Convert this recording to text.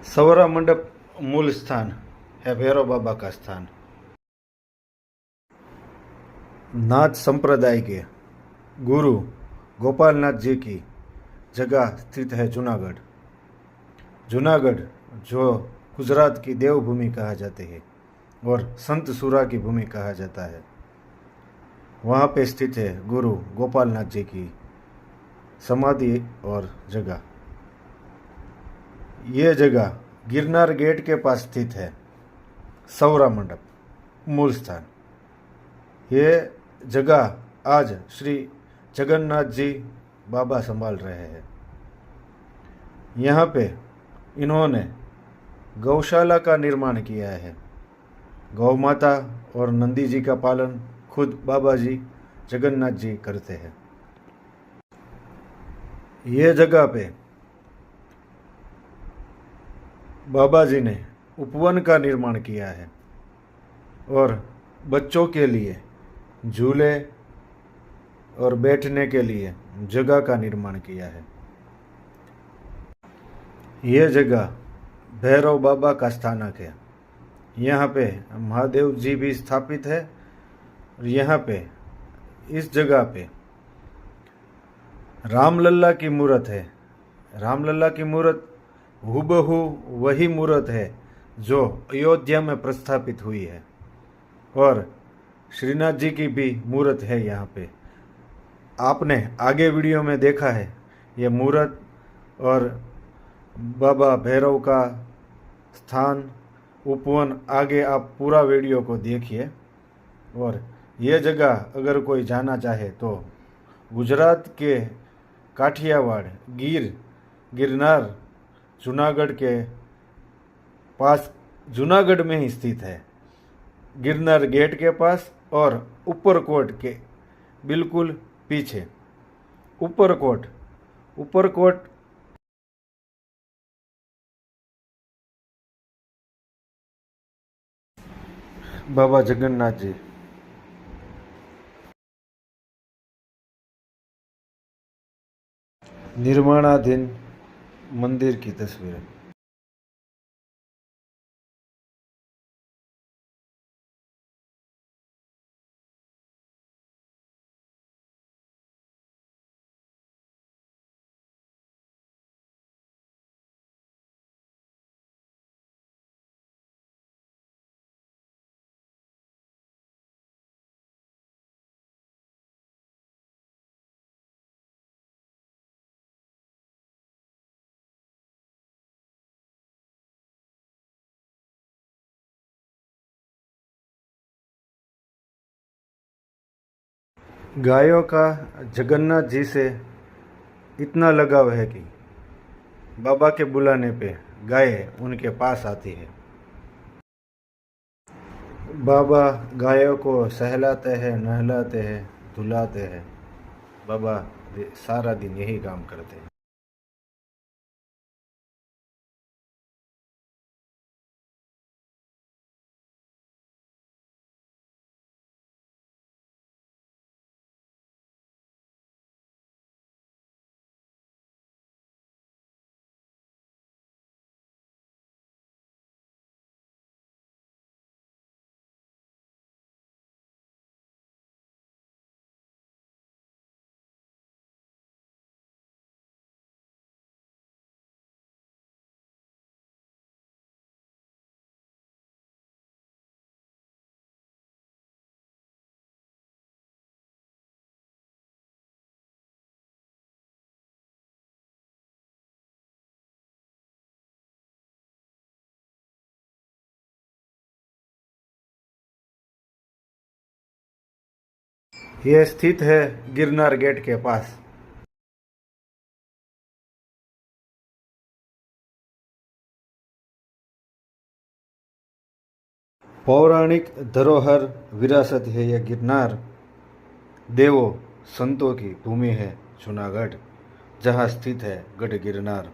सवरा मंडप मूल स्थान है भैरव बाबा का स्थान। नाथ संप्रदाय के गुरु गोपालनाथ जी की जगह स्थित है जूनागढ़। जूनागढ़ जो गुजरात की देवभूमि कहा जाती है और संत सूरा की भूमि कहा जाता है, वहाँ पे स्थित है गुरु गोपालनाथ जी की समाधि और जगह। ये जगह गिरनार गेट के पास स्थित है। सवरा मंडप मूल स्थान। ये जगह आज श्री जगन्नाथ जी बाबा संभाल रहे हैं। यहाँ पे इन्होंने गौशाला का निर्माण किया है। गौ माता और नंदी जी का पालन खुद बाबा जी जगन्नाथ जी करते हैं। ये जगह पे बाबा जी ने उपवन का निर्माण किया है और बच्चों के लिए झूले और बैठने के लिए जगह का निर्माण किया है। यह जगह भैरव बाबा का स्थानक है। यहाँ पे महादेव जी भी स्थापित है और यहाँ पे इस जगह पे रामलल्ला की मूर्त है। रामलल्ला की मूर्त हूबहू वही मूर्त है जो अयोध्या में प्रस्थापित हुई है और श्रीनाथ जी की भी मूर्त है यहाँ पे। आपने आगे वीडियो में देखा है ये मूर्त और बाबा भैरव का स्थान उपवन। आगे आप पूरा वीडियो को देखिए। और ये जगह अगर कोई जाना चाहे तो गुजरात के काठियावाड़ गिरनार जूनागढ़ के पास, जूनागढ़ में ही स्थित है। गिरनार गेट के पास और ऊपरकोट के बिल्कुल पीछे। ऊपरकोट बाबा जगन्नाथ जी। निर्माणाधीन मंदिर की तस्वीर। गायों का जगन्नाथ जी से इतना लगाव है कि बाबा के बुलाने पे गाय उनके पास आती है। बाबा गायों को सहलाते हैं, नहलाते हैं, धुलाते हैं। बाबा सारा दिन यही काम करते हैं। यह स्थित है गिरनार गेट के पास। पौराणिक धरोहर विरासत है यह गिरनार। देवों संतों की भूमि है जूनागढ़, जहाँ स्थित है गढ़ गिरनार।